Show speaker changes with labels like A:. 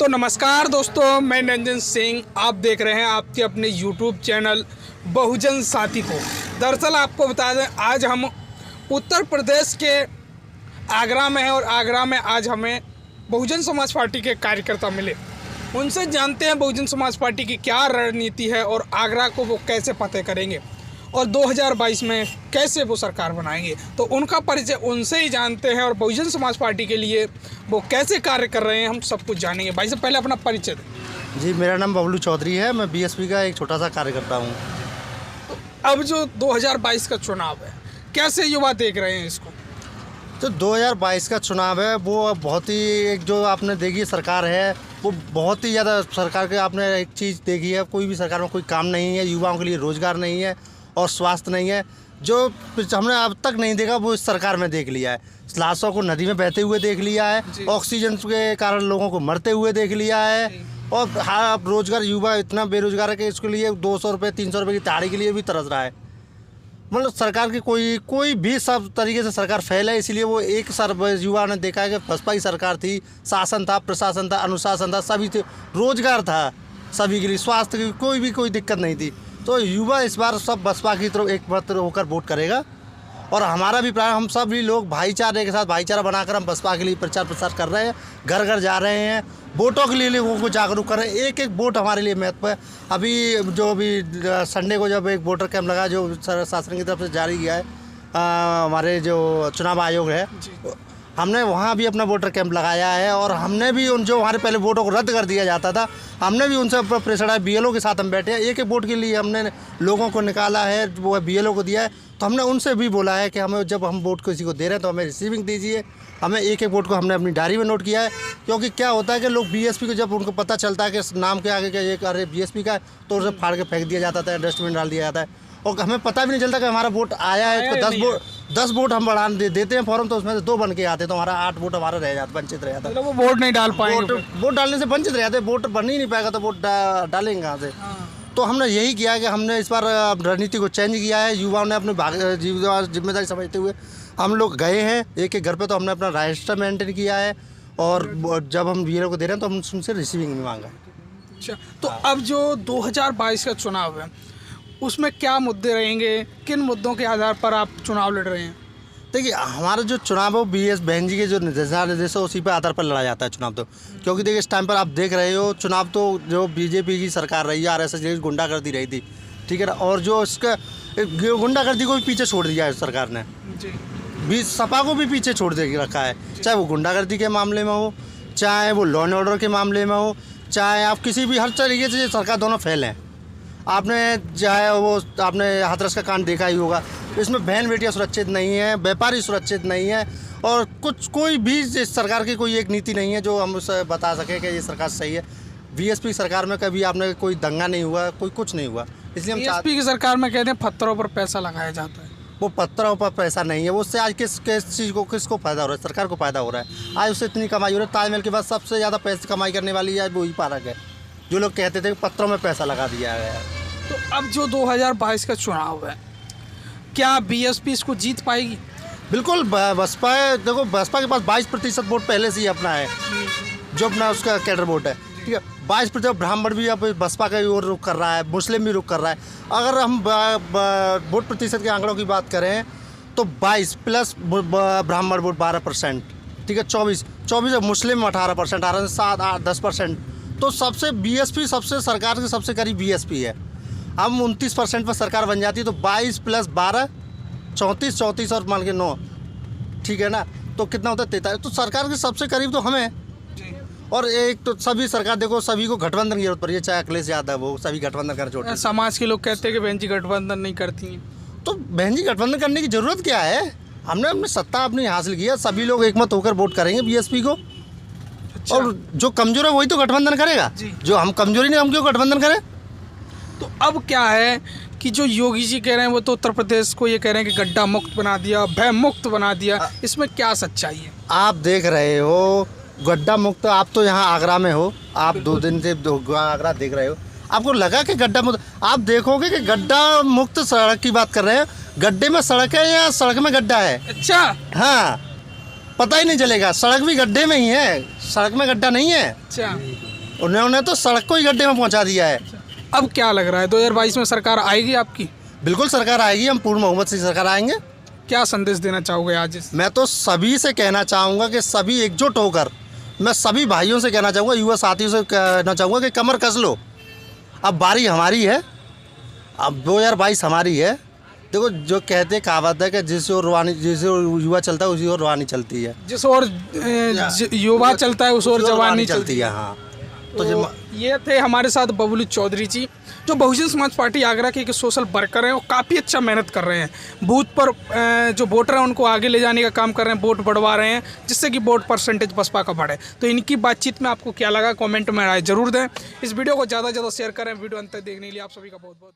A: तो नमस्कार दोस्तों, मैं निरंजन सिंह। आप देख रहे हैं आपके अपने YouTube चैनल बहुजन साथी को। दरअसल आपको बता दें, आज हम उत्तर प्रदेश के आगरा में हैं और आगरा में आज हमें बहुजन समाज पार्टी के कार्यकर्ता मिले। उनसे जानते हैं बहुजन समाज पार्टी की क्या रणनीति है और आगरा को वो कैसे फतेह करेंगे और 2022 में कैसे वो सरकार बनाएंगे। तो उनका परिचय उनसे ही जानते हैं और बहुजन समाज पार्टी के लिए वो कैसे कार्य कर रहे हैं हम सब कुछ जानेंगे। भाई से पहले अपना परिचय दें।
B: जी, मेरा नाम बबलू चौधरी है। मैं बीएसपी का एक छोटा सा कार्यकर्ता हूँ।
A: तो अब जो 2022 का चुनाव है, कैसे युवा देख रहे हैं इसको?
B: तो 2022 का चुनाव है वो बहुत ही एक जो आपने देखी सरकार है वो बहुत ही ज़्यादा सरकार के आपने एक चीज़ देखी है, कोई भी सरकार में कोई काम नहीं है, युवाओं के लिए रोज़गार नहीं है और स्वास्थ्य नहीं है। जो हमने अब तक नहीं देखा वो इस सरकार में देख लिया है। लाशों को नदी में बहते हुए देख लिया है, ऑक्सीजन के कारण लोगों को मरते हुए देख लिया है। और हाँ, रोज़गार युवा इतना बेरोजगार है कि इसके लिए 200 रुपये 300 रुपये की ताड़ी के लिए भी तरस रहा है। मतलब सरकार की कोई भी सब तरीके से सरकार फेल है। इसलिए वो एक युवा ने देखा है कि बसपा की सरकार थी, शासन था, प्रशासन था, अनुशासन था, सभी थे, रोजगार था सभी के लिए, स्वास्थ्य की कोई दिक्कत नहीं थी। तो युवा इस बार सब बसपा की तरफ एकमात्र होकर वोट करेगा। और हमारा भी प्राण, हम सभी लोग भाईचारे के साथ भाईचारा बनाकर हम बसपा के लिए प्रचार प्रसार कर रहे हैं, घर घर जा रहे हैं, वोटों के लिए लोगों को जागरूक कर रहे हैं। एक एक वोट हमारे लिए महत्व है। अभी संडे को जब एक वोटर कैंप लगा जो शासन की तरफ से जारी किया है हमारे जो चुनाव आयोग है, हमने वहाँ भी अपना वोटर कैंप लगाया है। और हमने भी उन जो हमारे पहले वोटों को रद्द कर दिया जाता था, हमने भी उनसे प्रेशर डाला। BLO के साथ हम बैठे हैं, एक एक वोट के लिए हमने लोगों को निकाला है, वो BLO को दिया है। तो हमने उनसे भी बोला है कि हमें जब हम वोट किसी को दे रहे हैं तो हमें रिसीविंग दीजिए। हमें एक एक वोट को हमने अपनी डायरी में नोट किया है। क्योंकि क्या होता है कि लोग BSP को जब उनको पता चलता है कि नाम के आगे ये अरे BSP का है, तो उसे फाड़ के फेंक दिया जाता है, डस्टबिन डाल दिया जाता है। और हमें पता भी नहीं चलता कि हमारा वोट आया है। तो 10 वोट हम बढ़ा देते हैं फॉर्म, तो उसमें से 2 बन के आते, तो हमारा 8 वोट हमारा रह जाता, वंचित रह जाता है।
A: वो वोट नहीं डाल पाएंगे,
B: वोट डालने से वंचित रह जाते, वोट बन ही नहीं पाएगा तो वोट डालेंगे कहाँ से। तो हमने यही किया है कि हमने इस बार रणनीति को चेंज किया है। युवाओं ने अपनी जिम्मेदारी समझते हुए हम लोग गए हैं एक एक घर पे, तो हमने अपना रजिस्टर मेंटेन किया है। और जब हम BLO को दे रहे हैं तो हम उनसे रिसीविंग भी मांगा है।
A: अच्छा, तो अब जो 2022 का चुनाव है उसमें क्या मुद्दे रहेंगे, किन मुद्दों के आधार पर आप चुनाव लड़ रहे हैं?
B: देखिए, हमारा जो चुनाव है वो BS बहन जी के जो निर्देश है उसी पर आधार पर लड़ा जाता है चुनाव। तो क्योंकि देखिए इस टाइम पर आप देख रहे हो चुनाव तो जो BJP की सरकार रही है, RSS की गुंडागर्दी रही थी, ठीक है ना। और जो इसका गुंडागर्दी को भी पीछे छोड़ दिया है सरकार ने, सपा को भी पीछे छोड़ दे रखा है। चाहे वो गुंडागर्दी के मामले में हो, चाहे वो लॉ एंड ऑर्डर के मामले में हो, चाहे आप किसी भी हर तरीके से सरकार दोनों फेल हैं। आपने चाहे वो आपने हाथरस का कांड देखा ही होगा। इसमें बहन बेटियां सुरक्षित नहीं है, व्यापारी सुरक्षित नहीं है। और कोई भी इस सरकार की कोई एक नीति नहीं है जो हम उसे बता सकें कि ये सरकार सही है। BSP सरकार में कभी आपने कोई दंगा नहीं हुआ, कोई कुछ नहीं हुआ। इसलिए हम
A: BSP की सरकार में कहते हैं पत्थरों पर पैसा लगाया जाता है।
B: वो पत्थरों पर पैसा नहीं है। वो उससे आज किस चीज़ को किसको फ़ायदा हो रहा है? सरकार को फ़ायदा हो रहा है। आज उससे इतनी कमाई हो रही है। ताजमहल के बाद सबसे ज़्यादा पैसे कमाई करने वाली आज वही पार्क है। जो लोग कहते थे कि पत्थरों में पैसा लगा दिया गया है।
A: तो अब जो 2022 का चुनाव है, क्या BSP इसको जीत पाएगी?
B: बिल्कुल, बसपा है। देखो, बसपा के पास 22% वोट पहले से ही अपना है, जो अपना उसका कैडर वोट है, ठीक है। 22% ब्राह्मण भी अब बसपा का ओर रुख कर रहा है, मुस्लिम भी रुख कर रहा है। अगर हम वोट प्रतिशत के आंकड़ों की बात करें तो 22 प्लस ब्राह्मण वोट 12%, ठीक है। 24 मुस्लिम 18%, 18 से 7 8 10%। तो सबसे BSP सबसे सरकार के सबसे करीब BSP है। हम 29% पर सरकार बन जाती है तो 22 प्लस 12 34 और मान के 9, ठीक है ना। तो कितना होता है? 43। तो सरकार के सबसे करीब तो हमें। और एक तो सभी सरकार देखो, सभी को गठबंधन की जरूरत पड़ी है। चाहे अखिलेश यादव हो, सभी गठबंधन करना छोड़।
A: समाज के लोग कहते हैं कि बहन जी गठबंधन नहीं करती हैं।
B: तो बहन जी गठबंधन करने की जरूरत क्या है? हमने अपनी सत्ता अपनी हासिल किया, सभी लोग एकमत होकर वोट करेंगे BSP को। अच्छा। और जो कमजोर है वही तो गठबंधन करेगा। जो हम कमजोरी नहीं, हम क्यों गठबंधन करें?
A: तो अब क्या है कि जो योगी जी कह रहे हैं वो तो उत्तर प्रदेश को ये कह रहे हैं कि गड्ढा मुक्त बना दिया, भय मुक्त बना दिया। इसमें क्या सच्चाई है? आप
B: देख रहे हो गड्ढा मुक्त, आप तो यहाँ आगरा में हो, आप 2 दिन से आगरा देख रहे हो, आपको लगा कि गड्ढा मुक्त? आप देखोगे कि गड्ढा मुक्त सड़क की बात कर रहे हैं, गड्ढे में सड़क है या सड़क में गड्ढा है?
A: अच्छा,
B: हाँ, पता ही नहीं चलेगा। सड़क भी गड्ढे में ही है, सड़क में गड्ढा नहीं है,
A: अच्छा,
B: उन्होंने तो सड़क को ही गड्ढे में पहुंचा दिया है।
A: अब क्या लग रहा है 2022 में सरकार आएगी आपकी?
B: बिल्कुल सरकार आएगी, हम पूर्ण बहुमत से सरकार आएंगे।
A: क्या संदेश देना चाहोगे आज?
B: मैं तो सभी से कहना चाहूँगा कि सभी एकजुट होकर, मैं सभी भाइयों से कहना चाहूँगा, युवा साथियों से कहना चाहूँगा कि कमर कस लो। अब बारी हमारी है, अब 2022 हमारी है। देखो जो कहते हैं कहावत है कि जिस ओर युवा चलता है उसी ओर रवानी चलती है,
A: जिस और युवा चलता है उस और जवानी चलती है।
B: हाँ,
A: तो ये थे हमारे साथ बबलू चौधरी जी, जो बहुजन समाज पार्टी आगरा के एक सोशल वर्कर हैं और काफ़ी अच्छा मेहनत कर रहे हैं। बूथ पर जो वोटर हैं उनको आगे ले जाने का काम कर रहे हैं, वोट बढ़वा रहे हैं, जिससे कि वोट परसेंटेज बसपा का बढ़े। तो इनकी बातचीत में आपको क्या लगा, कमेंट में राय जरूर दें। इस वीडियो को ज़्यादा से ज़्यादा शेयर करें। वीडियो अंत तक देखने के लिए आप सभी का बहुत बहुत